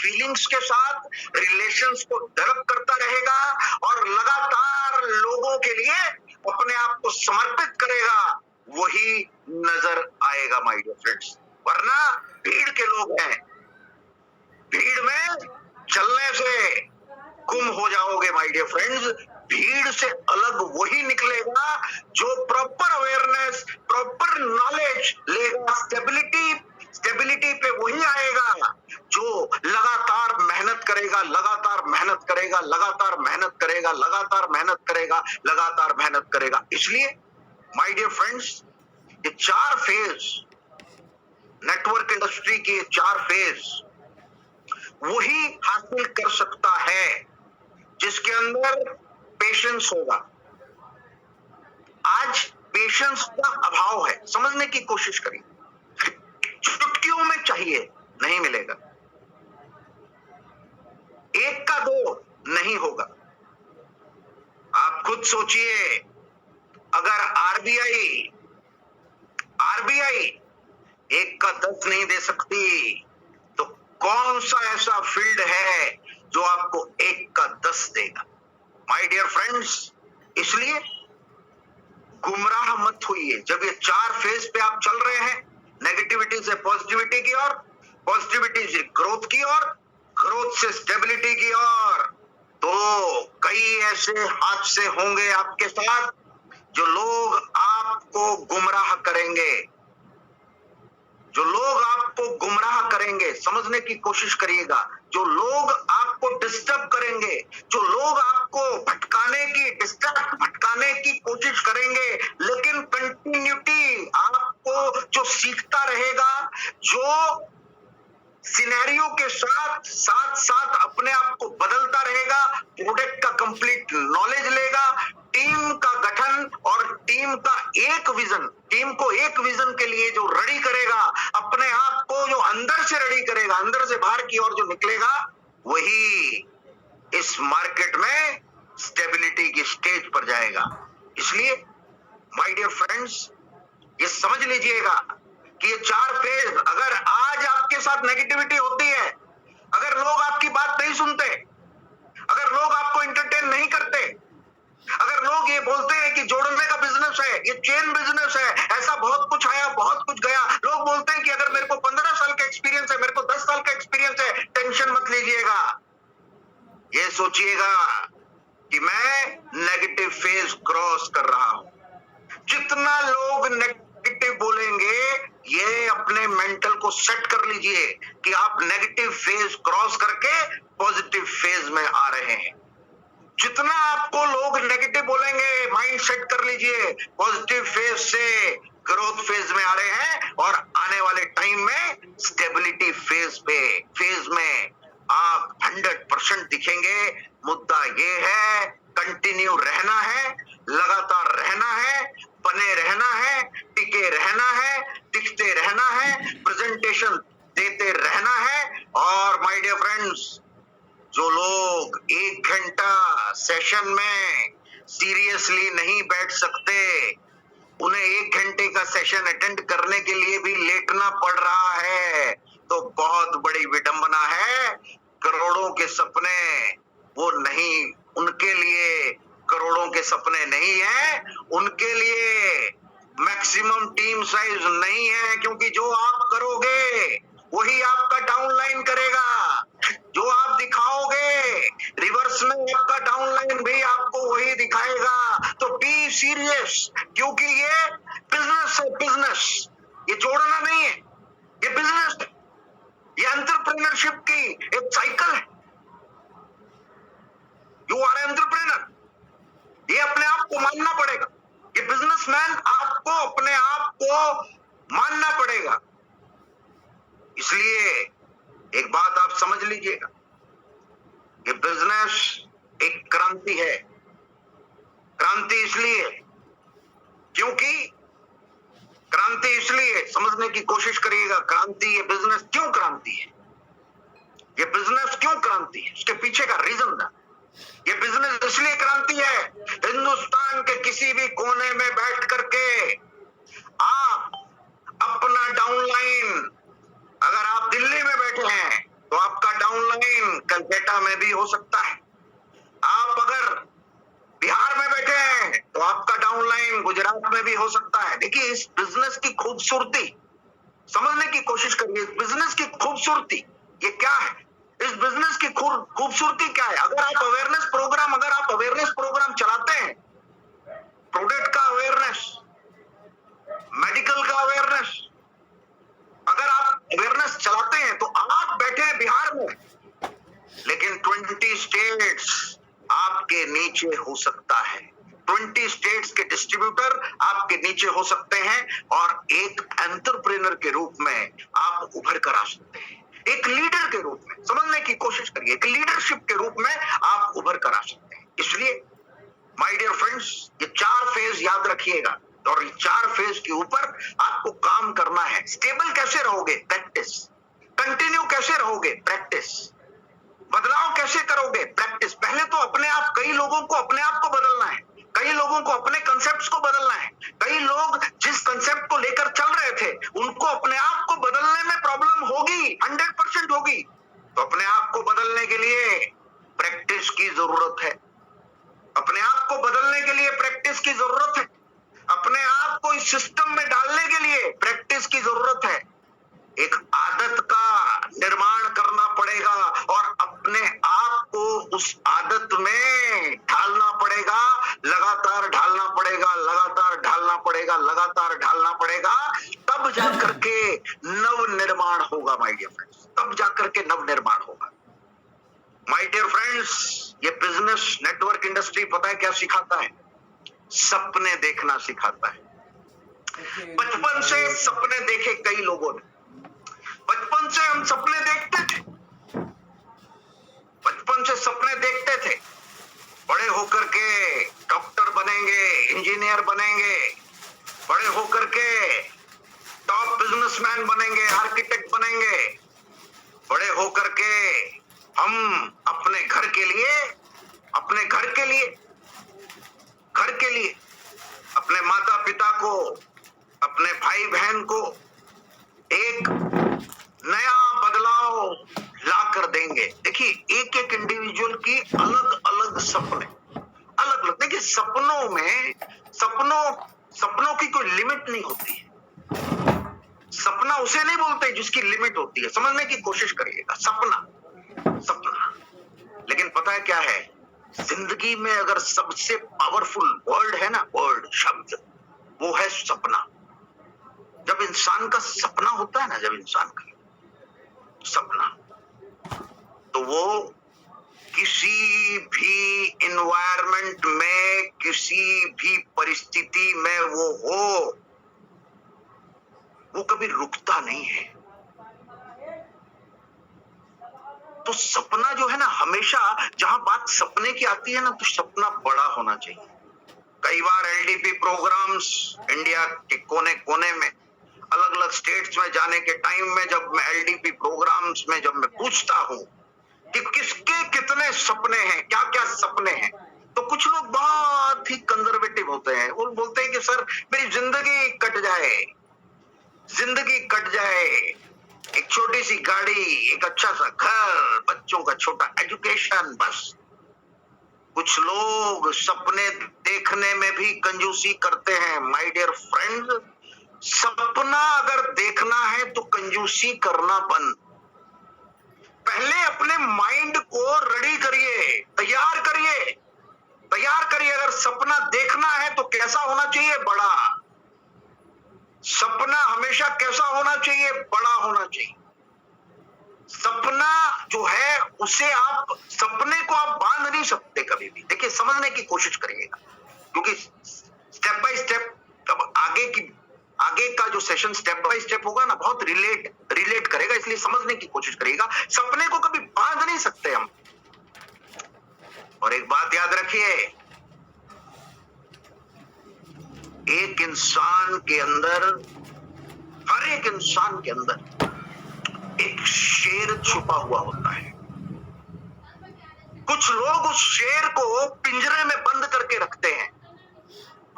Feelings के साथ relations को डेवलप करता रहेगा और लगातार लोगों के लिए अपने आप को समर्पित करेगा, वही नजर आएगा माय डियर फ्रेंड्स। वरना भीड़ के लोग हैं, भीड़ में चलने से गुम हो जाओगे माय डियर फ्रेंड्स। भीड़ से अलग वही निकलेगा जो प्रॉपर अवेयरनेस, प्रॉपर नॉलेज लेगा, स्टेबिलिटी पे वही आएगा जो लगातार मेहनत करेगा, लगातार मेहनत करेगा, लगातार मेहनत करेगा, लगातार मेहनत करेगा, लगातार मेहनत करेगा। इसलिए माय डियर फ्रेंड्स, ये 4 फेज, नेटवर्क इंडस्ट्री के 4 फेज वही हासिल कर सकता है जिसके अंदर पेशेंस होगा। आज पेशेंस का अभाव है, समझने की कोशिश करिए। चुटकियों में चाहिए, नहीं मिलेगा। 1 का 2 नहीं होगा। आप खुद सोचिए, अगर आरबीआई 1 का 10 नहीं दे सकती, तो कौन सा ऐसा फील्ड है जो आपको 1 का 10 देगा? माय डियर फ्रेंड्स, इसलिए गुमराह मत होइए। जब ये 4 फेज पे आप चल रहे हैं, नेगेटिविटी से पॉजिटिविटी की ओर, पॉजिटिविटी से ग्रोथ की ओर, ग्रोथ से स्टेबिलिटी की ओर, तो कई ऐसे हादसे होंगे आपके साथ जो लोग आपको गुमराह करेंगे, जो लोग आपको गुमराह करेंगे। समझने की कोशिश करिएगा, जो लोग आपको डिस्टर्ब करेंगे, जो लोग आपको भटकाने की कोशिश करेंगे, लेकिन कंटिन्यूटी आपको जो सीखता रहेगा, जो सिनेरियो के साथ साथ अपने आप को बदलता रहेगा, प्रोडक्ट का कंप्लीट नॉलेज लेगा, टीम का गठन और टीम को एक विजन के लिए जो रेडी करेगा, अपने आप को जो अंदर से रेडी करेगा, अंदर से बाहर की ओर जो निकलेगा, वही इस मार्केट में स्टेबिलिटी की स्टेज पर जाएगा। इसलिए माय डियर फ्रेंड्स, ये समझ लीजिएगा कि ये 4 फेज, अगर आज आपके साथ नेगेटिविटी होती है, अगर लोग आपकी बात नहीं सुनते, अगर लोग आपको एंटरटेन नहीं करते, अगर लोग ये बोलते हैं कि जोड़ने का बिजनेस है, ये चेन बिजनेस है, ऐसा बहुत कुछ आया, बहुत कुछ गया, लोग बोलते हैं कि अगर मेरे को 15 साल का एक्सपीरियंस है, मेरे को 10 साल का एक्सपीरियंस है, टेंशन मत लीजिएगा। ये सोचिएगा कि मैं नेगेटिव फेज क्रॉस कर रहा हूं। जितना लोग नेगेटिव बोलेंगे, ये अपने मेंटल को सेट कर लीजिए कि आप नेगेटिव फेज क्रॉस करके पॉजिटिव फेज में आ रहे हैं। जितना आपको लोग नेगेटिव बोलेंगे, माइंड सेट कर लीजिए, पॉजिटिव फेज से ग्रोथ फेज में आ रहे हैं और आने वाले टाइम में स्टेबिलिटी फेज में आप 100% दिखेंगे। मुद्दा ये है, कंटिन्यू रहना है, लगातार रहना है, बने रहना है, टिके रहना है, दिखते रहना है, प्रेजेंटेशन देते रहना है। और माय डियर फ्रेंड्स, जो लोग 1 घंटा सेशन में सीरियसली नहीं बैठ सकते, उन्हें 1 घंटे का सेशन अटेंड करने के लिए भी लेटना पड़ रहा है, तो बहुत बड़ी विडंबना है। करोड़ों के सपने वो नहीं, उनके लिए करोड़ों के सपने नहीं है, उनके लिए मैक्सिमम टीम साइज नहीं है, क्योंकि जो आप करोगे वही आपका डाउनलाइन करेगा, जो आप दिखाओगे रिवर्स में आपका डाउनलाइन भी आपको वही दिखाएगा। तो बी सीरियस, क्योंकि ये बिजनेस है, बिजनेस, ये जोड़ना नहीं है, ये बिजनेस है, ये एंटरप्रेन्योरशिप की एक साइकिल है। यू आर एंटरप्रेन्योर, ये अपने आप को मानना पड़ेगा, ये बिजनेसमैन आपको अपने आप को मानना पड़ेगा। इसलिए एक बात आप समझ लीजिएगा, ये बिजनेस एक क्रांति है। क्रांति इसलिए, क्योंकि क्रांति इसलिए, समझने की कोशिश करिएगा, क्रांति, ये बिजनेस क्यों क्रांति है, ये बिजनेस क्यों क्रांति है, उसके पीछे का रीजन था। ये बिजनेस इसलिए क्रांति है, हिंदुस्तान के किसी भी कोने में बैठ करके आप अपना डाउनलाइन, अगर आप दिल्ली में बैठे हैं तो आपका डाउनलाइन कलकत्ता में भी हो सकता है। आप अगर बिहार में बैठे हैं तो आपका डाउनलाइन गुजरात में भी हो सकता है। देखिए, इस बिजनेस की खूबसूरती समझने की कोशिश करिए। इस बिजनेस की खूबसूरती ये क्या है? इस बिजनेस की खूबसूरती क्या है? अगर आप अवेयरनेस प्रोग्राम चलाते हैं, प्रोडक्ट का अवेयरनेस, मेडिकल का अवेयरनेस, अगर आप अवेयरनेस चलाते हैं तो आप बैठे हैं बिहार में, लेकिन 20 स्टेट्स आपके नीचे हो सकता है। 20 स्टेट्स के डिस्ट्रीब्यूटर आपके नीचे हो सकते हैं और एक एंटरप्रेन्योर के रूप में आप उभर कर आ सकते हैं। एक लीडर के रूप में समझने की कोशिश करिए, एक लीडरशिप के रूप में आप उभर कर आ सकते हैं। इसलिए माय डियर फ्रेंड्स, ये 4 फेज याद रखिएगा और ये 4 फेज के ऊपर आपको काम करना है। स्टेबल कैसे रहोगे? प्रैक्टिस। कंटिन्यू कैसे रहोगे? प्रैक्टिस। बदलाव कैसे करोगे? प्रैक्टिस। पहले तो कई लोगों को अपने आप को बदलना है, कई लोगों को अपने कंसेप्ट्स को बदलना है। कई लोग जिस कंसेप्ट को लेकर चल रहे थे उनको अपने आप को बदलने में प्रॉब्लम होगी, 100% होगी। तो अपने आप को बदलने के लिए प्रैक्टिस की जरूरत है। अपने आप को बदलने के लिए प्रैक्टिस की जरूरत है। अपने आप को इस सिस्टम में डालने के लिए प्रैक्टिस की जरूरत है। एक आदत का निर्माण करना पड़ेगा और अपने आप को उस आदत में ढालना पड़ेगा, लगातार ढालना पड़ेगा, लगातार ढालना पड़ेगा, लगातार ढालना पड़ेगा। तब जाकर के नव निर्माण होगा माय डियर फ्रेंड्स, तब जाकर के नव निर्माण होगा। माय डियर फ्रेंड्स, ये बिजनेस नेटवर्क इंडस्ट्री पता है क्या सिखाता है? सपने देखना सिखाता है। बचपन से सपने देखे कई लोगों ने। बचपन से हम सपने देखते थे, बचपन से सपने देखते थे, बड़े होकर के डॉक्टर बनेंगे, इंजीनियर बनेंगे, बड़े होकर के टॉप बिजनेसमैन बनेंगे, आर्किटेक्ट बनेंगे, बड़े होकर के हम अपने घर के लिए, अपने माता पिता को, अपने भाई बहन को एक नया बदलाव ला कर देंगे। देखिए, एक एक इंडिविजुअल की अलग अलग सपने, अलग अलग। देखिए, सपनों की कोई लिमिट नहीं होती है। सपना उसे नहीं बोलते जिसकी लिमिट होती है। समझने की कोशिश करिएगा। सपना। लेकिन पता है क्या है? जिंदगी में अगर सबसे पावरफुल वर्ड है ना, वर्ड, शब्द, वो है सपना। जब इंसान का सपना होता है ना, जब इंसान का सपना, तो वो किसी भी इन्वायरमेंट में, किसी भी परिस्थिति में वो कभी रुकता नहीं है। तो सपना जो है ना, हमेशा जहां बात सपने की आती है ना, तो सपना बड़ा होना चाहिए। कई बार एलडीपी प्रोग्राम्स इंडिया के कोने कोने में, अलग अलग स्टेट्स में जाने के टाइम में, जब मैं एलडीपी प्रोग्राम्स में जब मैं पूछता हूं कि किसके कितने सपने हैं, क्या क्या सपने हैं, तो कुछ लोग बहुत ही कंजर्वेटिव होते हैं। वो बोलते हैं कि सर, मेरी जिंदगी कट जाए, एक छोटी सी गाड़ी, एक अच्छा सा घर, बच्चों का छोटा एजुकेशन, बस। कुछ लोग सपने देखने में भी कंजूसी करते हैं। माय डियर फ्रेंड, सपना अगर देखना है तो कंजूसी करना बंद। पहले अपने माइंड को रेडी करिए, तैयार करिए। अगर सपना देखना है तो कैसा होना चाहिए? बड़ा। सपना हमेशा कैसा होना चाहिए? बड़ा होना चाहिए। सपना जो है, सपने को आप बांध नहीं सकते कभी भी। देखिए, समझने की कोशिश करिएगा, क्योंकि स्टेप बाय स्टेप, अब आगे का जो सेशन स्टेप बाय स्टेप होगा ना, बहुत रिलेट करेगा, इसलिए समझने की कोशिश करिएगा। सपने को कभी बांध नहीं सकते हम। और एक बात याद रखिए, एक इंसान के अंदर, हर एक इंसान के अंदर एक शेर छुपा हुआ होता है। कुछ लोग उस शेर को पिंजरे में बंद करके रखते हैं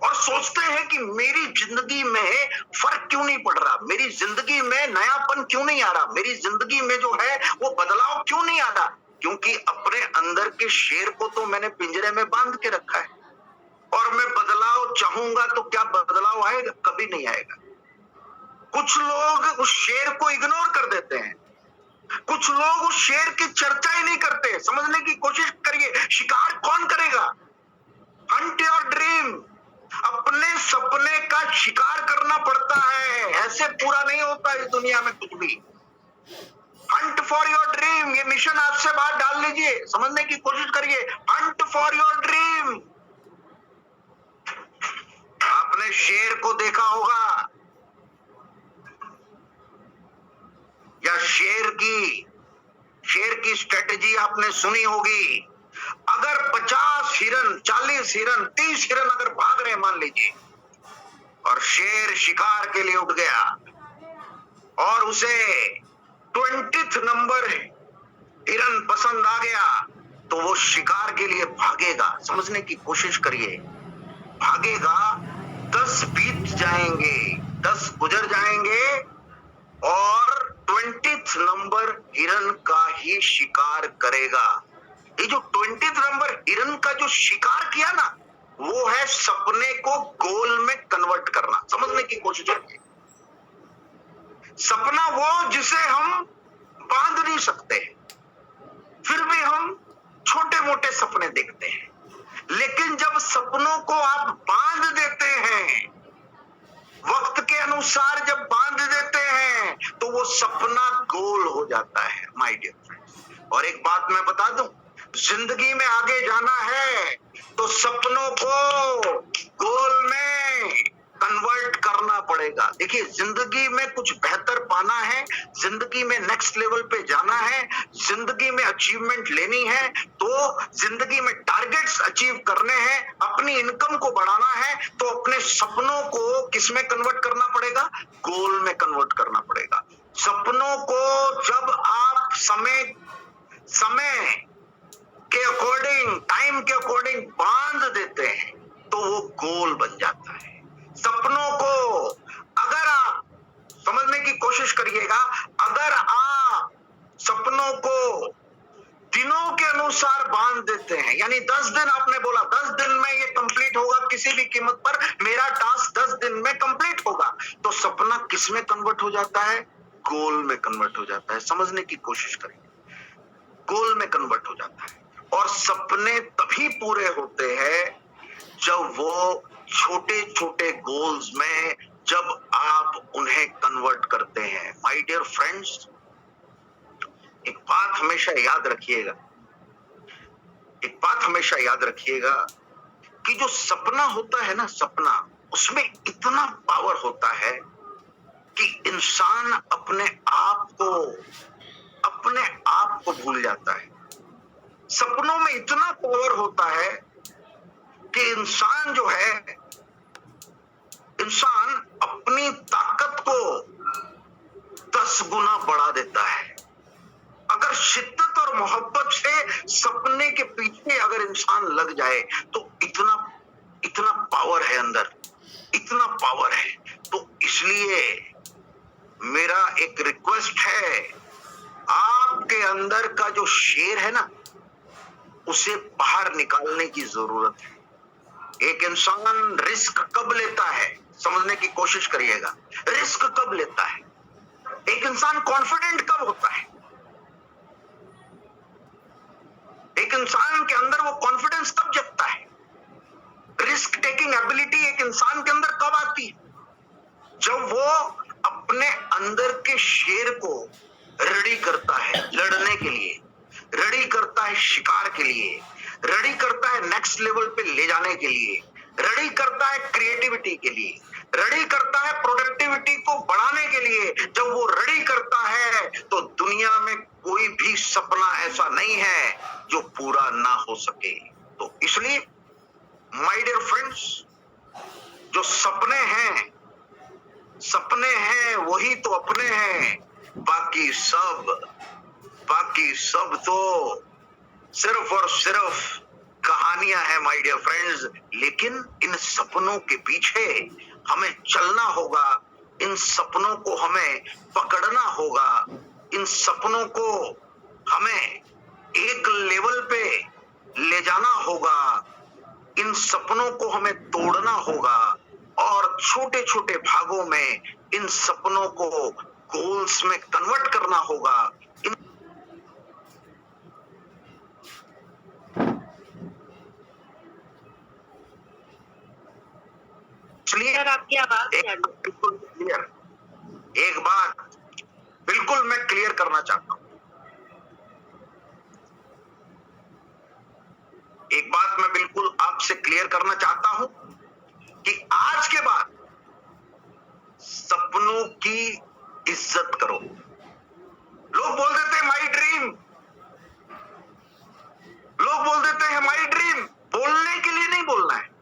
और सोचते हैं कि मेरी जिंदगी में फर्क क्यों नहीं पड़ रहा, मेरी जिंदगी में नयापन क्यों नहीं आ रहा, मेरी जिंदगी में जो है वो बदलाव क्यों नहीं आ रहा। क्योंकि अपने अंदर के शेर को तो मैंने पिंजरे में बांध के रखा है, और मैं बदलाव चाहूंगा तो क्या बदलाव आएगा? कभी नहीं आएगा। कुछ लोग उस शेर को इग्नोर कर देते हैं, कुछ लोग उस शेर की चर्चा ही नहीं करते। समझने की कोशिश करिए, शिकार कौन करेगा? Hunt your dream. अपने सपने का शिकार करना पड़ता है, ऐसे पूरा नहीं होता इस दुनिया में कुछ भी। हंट फॉर योर ड्रीम, ये मिशन आज से बाहर डाल लीजिए, समझने की कोशिश करिए। Hunt for your dream. आपने शेर को देखा होगा या शेर की स्ट्रेटेजी आपने सुनी होगी। अगर 50 हिरन, 40 हिरन, 30 हिरन अगर भाग रहे मान लीजिए, और शेर शिकार के लिए उठ गया और उसे 20th नंबर हिरन पसंद आ गया, तो वो शिकार के लिए भागेगा। समझने की कोशिश करिए, भागेगा। 10 बीत जाएंगे, 10 गुजर जाएंगे और 20th नंबर हिरन का ही शिकार करेगा। ये जो 20th नंबर हिरन का जो शिकार किया ना, वो है सपने को गोल में कन्वर्ट करना। समझने की कोशिश करिए, सपना वो जिसे हम बांध नहीं सकते, फिर भी हम छोटे मोटे सपने देखते हैं। लेकिन जब सपनों को आप बांध देते हैं, वक्त के अनुसार जब बांध देते हैं, तो वो सपना गोल हो जाता है माय डियर फ्रेंड्स। और एक बात मैं बता दूं, जिंदगी में आगे जाना है तो सपनों को गोल में कन्वर्ट करना पड़ेगा। देखिए, जिंदगी में कुछ बेहतर पाना है, जिंदगी में नेक्स्ट लेवल पे जाना है, जिंदगी में अचीवमेंट लेनी है, तो जिंदगी में टारगेट्स अचीव करने हैं, अपनी इनकम को बढ़ाना है, तो अपने सपनों को किस में कन्वर्ट करना पड़ेगा? गोल में कन्वर्ट करना पड़ेगा। सपनों को जब आप समय के अकॉर्डिंग, टाइम के अकॉर्डिंग बांध देते हैं, तो वो गोल बन जाता है। सपनों को अगर आप समझने की कोशिश करिएगा, अगर आप सपनों को दिनों के अनुसार बांध देते हैं, यानी 10 दिन आपने बोला 10 दिन में ये कंप्लीट होगा, किसी भी कीमत पर मेरा टास्क 10 दिन में कंप्लीट होगा, तो सपना किस में कन्वर्ट हो जाता है? गोल में कन्वर्ट हो जाता है। समझने की कोशिश करिए, गोल में कन्वर्ट हो जाता है। और सपने तभी पूरे होते हैं जब वो छोटे छोटे गोल्स में जब आप उन्हें कन्वर्ट करते हैं। माय डियर फ्रेंड्स, एक बात हमेशा याद रखिएगा, एक बात हमेशा याद रखिएगा कि जो सपना होता है ना, सपना, उसमें इतना पावर होता है कि इंसान अपने आप को भूल जाता है। सपनों में इतना पावर होता है कि इंसान जो है, इंसान अपनी ताकत को 10 गुना बढ़ा देता है। अगर शिद्दत और मोहब्बत से सपने के पीछे अगर इंसान लग जाए, तो इतना पावर है अंदर, इतना पावर है। तो इसलिए मेरा एक रिक्वेस्ट है, आपके अंदर का जो शेर है ना, उसे बाहर निकालने की जरूरत है। एक इंसान रिस्क कब लेता है? समझने की कोशिश करिएगा, रिस्क कब लेता है? एक इंसान कॉन्फिडेंट कब होता है? एक इंसान के अंदर वो कॉन्फिडेंस कब जगता है? रिस्क टेकिंग एबिलिटी एक इंसान के अंदर कब आती है? जब वो अपने अंदर के शेर को रेडी करता है लड़ने के लिए, रेडी करता है शिकार के लिए, रेडी करता है नेक्स्ट लेवल पे ले जाने के लिए, रेडी करता है क्रिएटिविटी के लिए, रेडी करता है प्रोडक्टिविटी को बढ़ाने के लिए। जब वो रेडी करता है, तो दुनिया में कोई भी सपना ऐसा नहीं है जो पूरा ना हो सके। तो इसलिए माय डियर फ्रेंड्स, जो सपने हैं वही तो अपने हैं, बाकी सब तो सिर्फ और सिर्फ कहानियां हैं माय डियर फ्रेंड्स। लेकिन इन सपनों के पीछे हमें चलना होगा, इन सपनों को हमें पकड़ना होगा, इन सपनों को हमें एक सपनों को हमें तोड़ना होगा और छोटे छोटे भागों में इन सपनों को गोल्स में कन्वर्ट करना होगा। सर आपकी आवाज बिल्कुल क्लियर, एक बात बिल्कुल मैं क्लियर करना चाहता हूं, एक बात मैं बिल्कुल आपसे क्लियर करना चाहता हूं कि आज के बाद सपनों की इज्जत करो। लोग बोल देते हैं माई ड्रीम, लोग बोल देते हैं माई ड्रीम, बोलने के लिए नहीं बोलना है।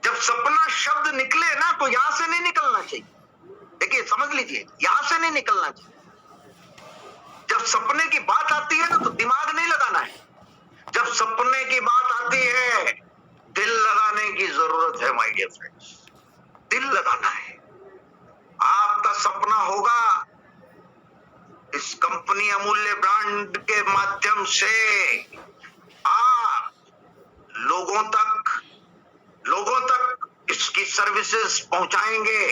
जब सपना शब्द निकले ना तो यहां से नहीं निकलना चाहिए। देखिए समझ लीजिए, यहां से नहीं निकलना चाहिए। जब सपने की बात आती है ना तो दिमाग नहीं लगाना है। जब सपने की बात आती है दिल लगाने की जरूरत है माय डियर फ्रेंड्स, दिल लगाना है। आपका सपना होगा इस कंपनी अमूल्य ब्रांड के माध्यम से आप लोगों तक इसकी सर्विसेज पहुंचाएंगे।